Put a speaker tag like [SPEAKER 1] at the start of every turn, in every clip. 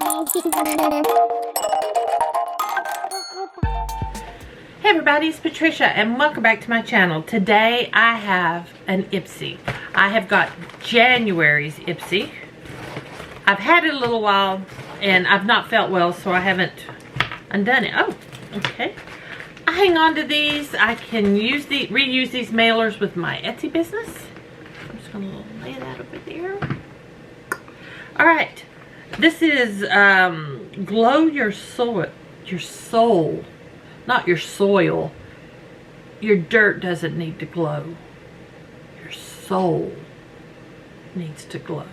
[SPEAKER 1] Hey everybody, it's Patricia and welcome back to my channel. Today I have an Ipsy. I have got January's Ipsy. I've had it a little while and I've not felt well, so I haven't undone it. Oh, okay. I hang on to these. I can reuse these mailers with my Etsy business. I'm just gonna lay that over there. All right, this is Glow Your Soul, not your soil. Your dirt doesn't need to glow. Your soul needs to glow.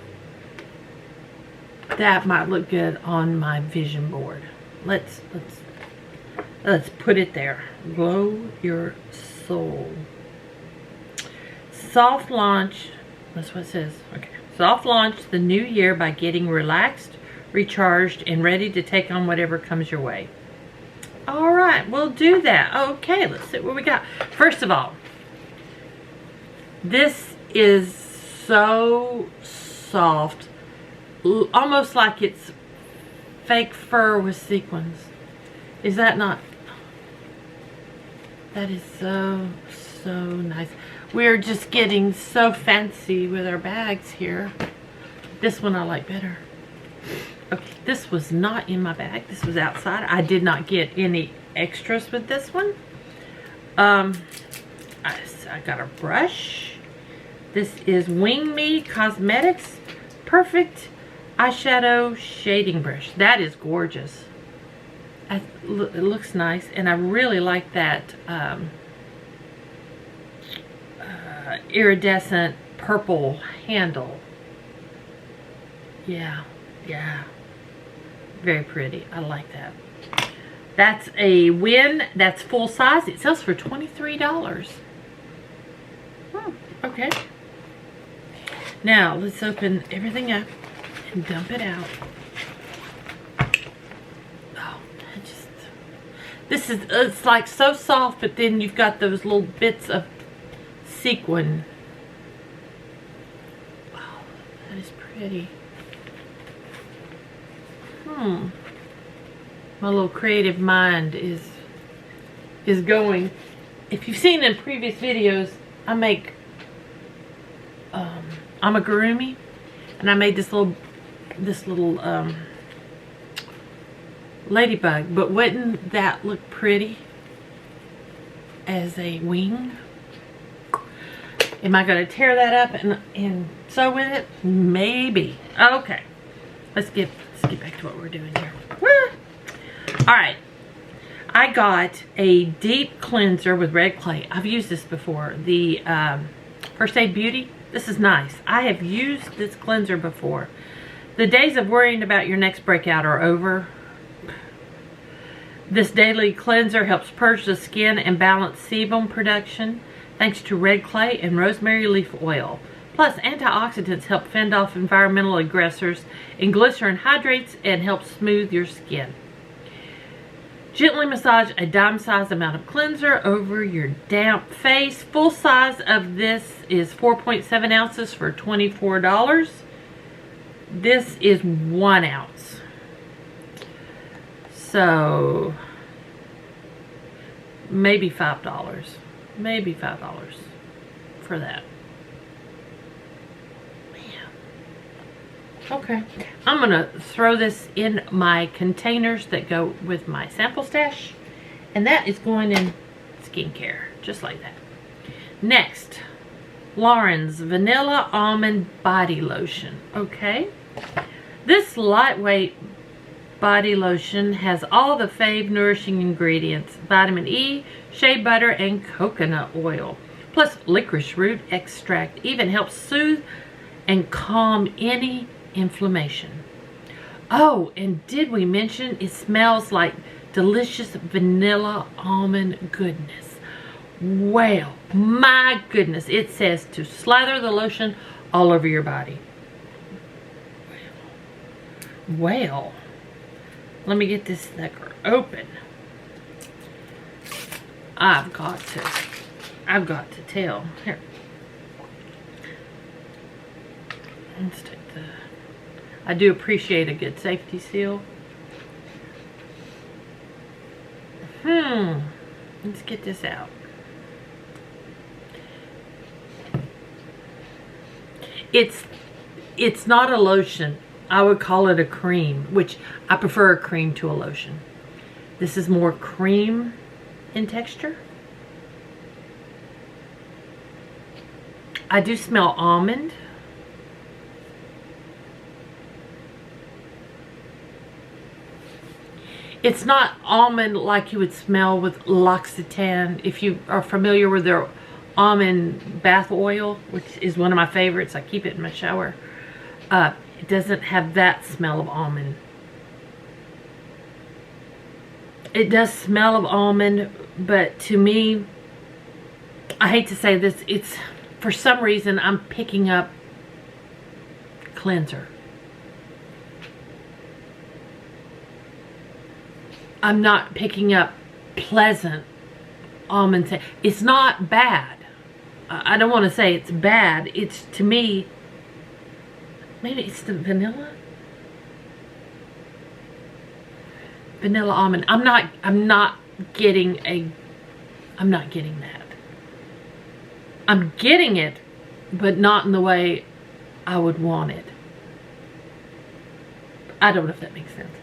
[SPEAKER 1] That might look good on my vision board. Let's put it there. Glow Your Soul. Soft launch. That's what it says. Okay. Soft launch the new year by getting relaxed, recharged, and ready to take on whatever comes your way. All right, we'll do that. Okay, let's see what we got. First of all, this is so soft, almost like it's fake fur with sequins. Is that not? That is so nice. We're just getting so fancy with our bags here. This one I like better. Okay, this was not in my bag. This was outside. I did not get any extras with this one. I got a brush. This is Wing Me Cosmetics Perfect Eyeshadow Shading Brush. That is gorgeous. It looks nice, and I really like that iridescent purple handle. Yeah. Very pretty. I like that. That's a win. That's full size. It sells for $23. Okay. Now, let's open everything up and dump it out. Oh, it's like so soft, but then you've got those little bits of sequin. Wow, that is pretty. My little creative mind is going. If you've seen in previous videos, I make amigurumi, and I made this little ladybug. But wouldn't that look pretty as a wing? Am I going to tear that up and sew with it? Maybe. Okay. Let's get back to what we're doing here. Alright. I got a deep cleanser with red clay. I've used this before. The First Aid Beauty. This is nice. I have used this cleanser before. The days of worrying about your next breakout are over. This daily cleanser helps purge the skin and balance sebum production thanks to red clay and rosemary leaf oil. Plus, antioxidants help fend off environmental aggressors, and glycerin hydrates and helps smooth your skin. Gently massage a dime-sized amount of cleanser over your damp face. Full size of this is 4.7 ounces for $24. This is 1 ounce. So, maybe $5. Maybe $5 for that. Okay, I'm going to throw this in my containers that go with my sample stash. And that is going in skincare, just like that. Next, Lauren's Vanilla Almond Body Lotion. Okay, this lightweight body lotion has all the fave nourishing ingredients. Vitamin E, shea butter, and coconut oil. Plus licorice root extract even helps soothe and calm any inflammation. Oh, and did we mention it smells like delicious vanilla almond goodness? Well, my goodness, it says to slather the lotion all over your body. Well, let me get this sucker open. I've got to tell. Here. Let's take I do appreciate a good safety seal. Let's get this out. It's not a lotion. I would call it a cream, which I prefer a cream to a lotion. This is more cream in texture. I do smell almond. It's not almond like you would smell with L'Occitane. If you are familiar with their almond bath oil, which is one of my favorites, I keep it in my shower. It doesn't have that smell of almond. It does smell of almond, but to me, I hate to say this, it's, for some reason, I'm picking up cleanser. I'm not picking up pleasant almond scent. It's not bad. I don't want to say it's bad. It's, to me, maybe it's the vanilla. Vanilla almond. I'm not getting that. I'm getting it, but not in the way I would want it. I don't know if that makes sense.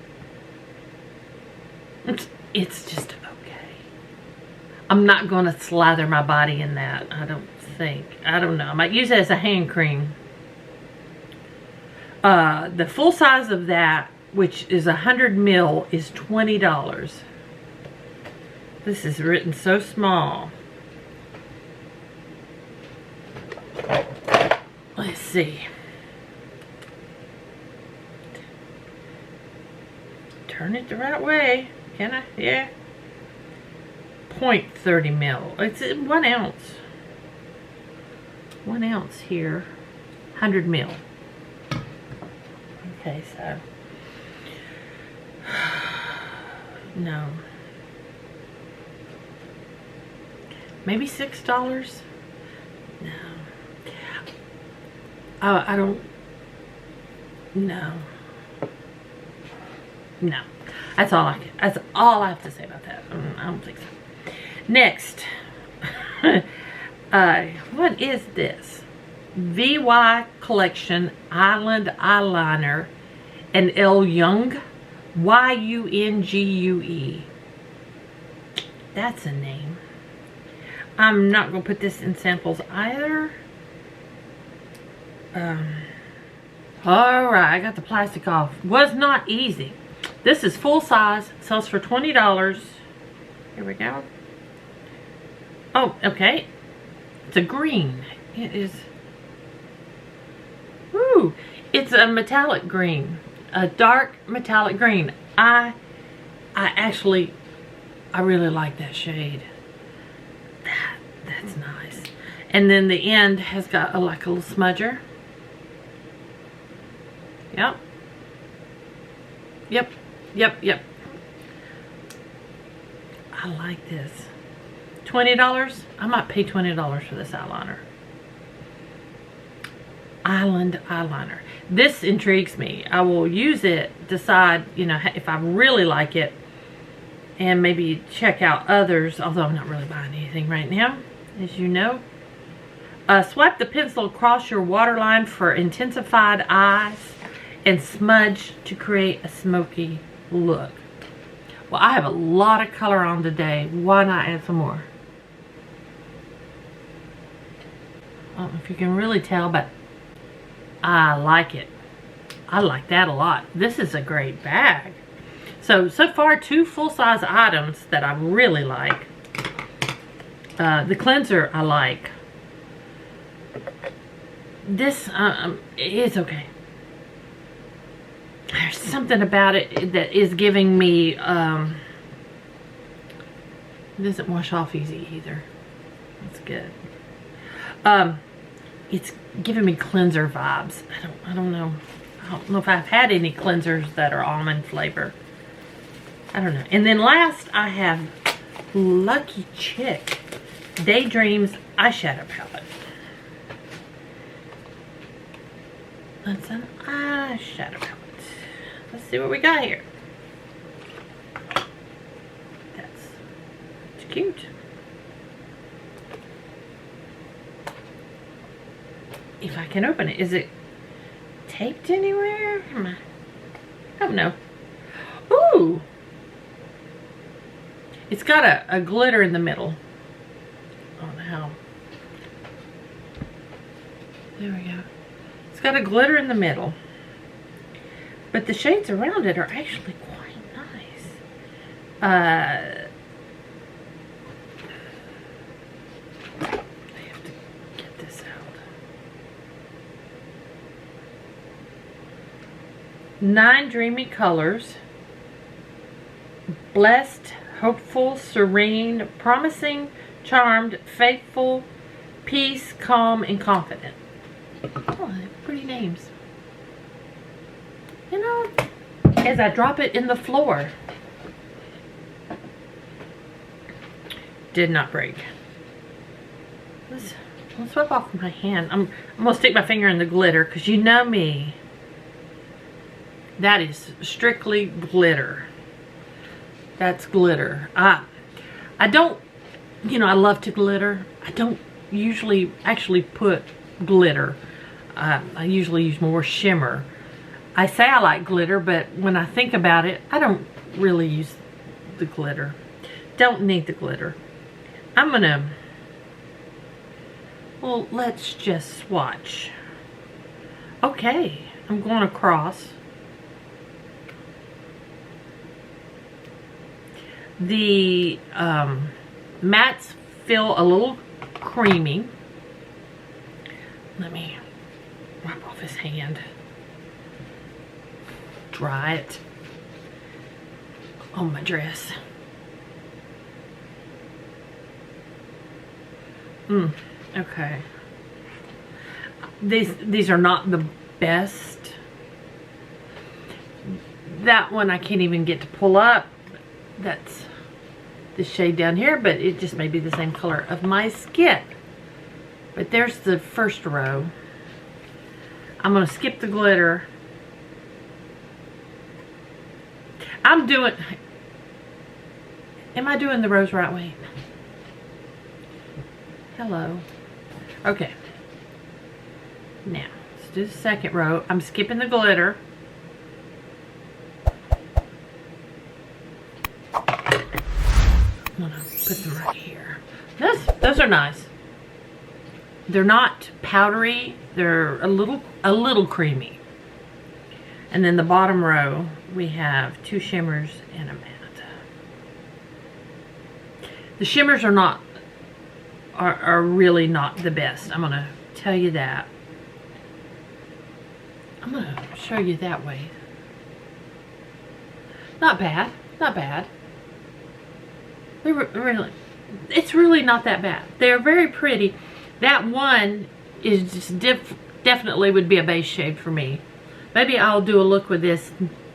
[SPEAKER 1] It's just okay. I'm not going to slather my body in that. I don't think. I don't know. I might use it as a hand cream. The full size of that, which is 100 ml, is $20. This is written so small. Let's see. Turn it the right way. Can I? Yeah. 0.30 ml. It's 1 ounce. 1 ounce here. 100 ml. Okay, so. No. Maybe $6? No. Oh, I don't. No. No. That's all I have to say about that. I don't think so. Next. What is this? VY Collection Island Eyeliner and L Young. Y-U-N-G-U-E. That's a name. I'm not going to put this in samples either. Alright, I got the plastic off. Was not easy. This is full size. Sells for $20. Here we go. Oh, okay. It's a green. It is. Woo! It's a metallic green. A dark metallic green. I really like that shade. That's nice. And then the end has got like a little smudger. Yep. Yep. Yep. Yep. I like this. $20? I might pay $20 for this eyeliner. Island eyeliner. This intrigues me. I will use it, decide, you know, if I really like it, and maybe check out others, although I'm not really buying anything right now, as you know. Swipe the pencil across your waterline for intensified eyes and smudge to create a smoky look. Well, I have a lot of color on today. Why not add some more? I don't know if you can really tell, but I like it. I like that a lot. This is a great bag. So far, 2 full-size items that I really like. The cleanser I like. This is okay. There's something about it that is giving me, it doesn't wash off easy either. That's good. It's giving me cleanser vibes. I don't know. I don't know if I've had any cleansers that are almond flavor. I don't know. And then last, I have Lucky Chick Daydreams eyeshadow palette. That's an eyeshadow palette. let's see what we got here. It's cute. If I can open it, is it taped anywhere? I don't know. Ooh! It's got a glitter in the middle. I don't know how. There we go. It's got a glitter in the middle. But the shades around it are actually quite nice. I have to get this out. 9 dreamy colors. Blessed, hopeful, serene, promising, charmed, faithful, peace, calm, and confident. Oh, pretty names. You know, as I drop it in the floor. Did not break. Let's wipe off my hand. I'm gonna stick my finger in the glitter because you know me. That is strictly glitter. That's glitter. I don't, you know, I love to glitter. I don't usually actually put glitter. I usually use more shimmer. I say I like glitter, but when I think about it, I don't really use the glitter. Don't need the glitter. I'm gonna, well, let's just swatch. Okay, I'm going across. The mattes feel a little creamy. Let me wipe off his hand. Dry it on my dress. Okay. These are not the best. That one I can't even get to pull up. That's the shade down here, but it just may be the same color of my skin. But there's the first row. I'm going to skip the glitter. I'm doing... Am I doing the rose right way? Hello. Okay. Now, let's do the second row. I'm skipping the glitter. I'm gonna put them right here. Those are nice. They're not powdery. They're a little creamy. And then the bottom row, we have 2 shimmers and a matte. The shimmers are really not the best. I'm gonna tell you that. I'm gonna show you that way. Not bad. Not bad. It's really not that bad. They're very pretty. That one is just definitely would be a base shade for me. Maybe I'll do a look with this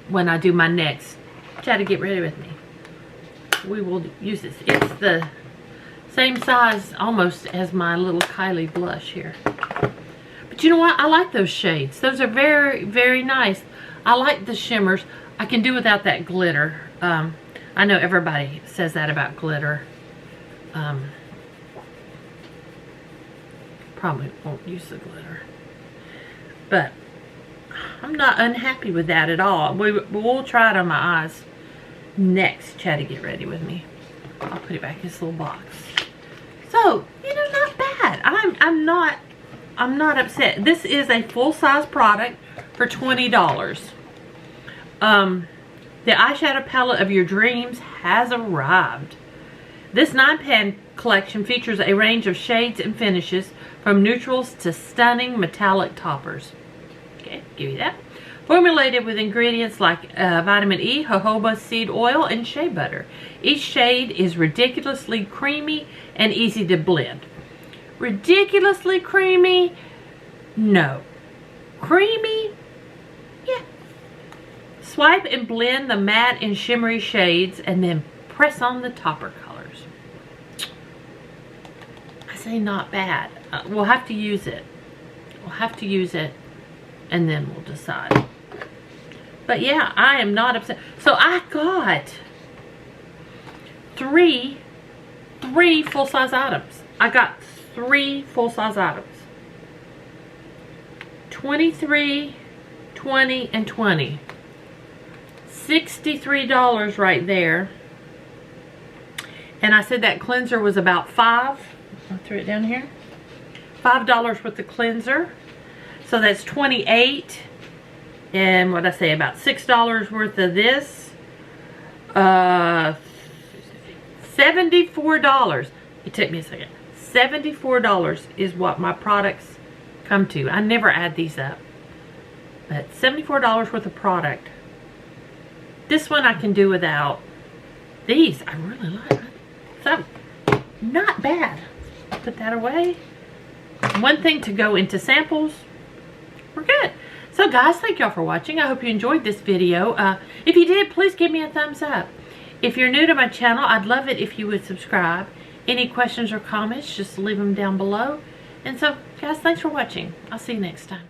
[SPEAKER 1] when I do my next. Try to get ready with me. We will use this. It's the same size almost as my little Kylie blush here. But you know what? I like those shades. Those are very, very nice. I like the shimmers. I can do without that glitter. I know everybody says that about glitter. Probably won't use the glitter. But I'm not unhappy with that at all. We'll try it on my eyes next. Try to get ready with me. I'll put it back in this little box. So, you know, not bad. I'm not upset. This is a full-size product for $20. The eyeshadow palette of your dreams has arrived. This 9-pan collection features a range of shades and finishes from neutrals to stunning metallic toppers. Okay, give you that. Formulated with ingredients like vitamin E, jojoba seed oil, and shea butter. Each shade is ridiculously creamy and easy to blend. Ridiculously creamy? No. Creamy? Yeah. Swipe and blend the matte and shimmery shades and then press on the topper colors. I say not bad. We'll have to use it. We'll have to use it and then we'll decide. But yeah, I am not upset. So I got three full-size items. I got 3 full-size items. 23, 20, and 20. $63 right there. And I said that cleanser was about $5. I threw it down here. $5 worth of cleanser. So that's 28. And what I say, about $6 worth of this. $74. It took me a second. $74 is what my products come to. I never add these up. But $74 worth of product. This one I can do without. These I really like. So, not bad. Put that away. One thing to go into samples. We're good. So guys, thank y'all for watching. I hope you enjoyed this video. If you did, please give me a thumbs up. If you're new to my channel, I'd love it if you would subscribe. Any questions or comments, just leave them down below. And so, guys, thanks for watching. I'll see you next time.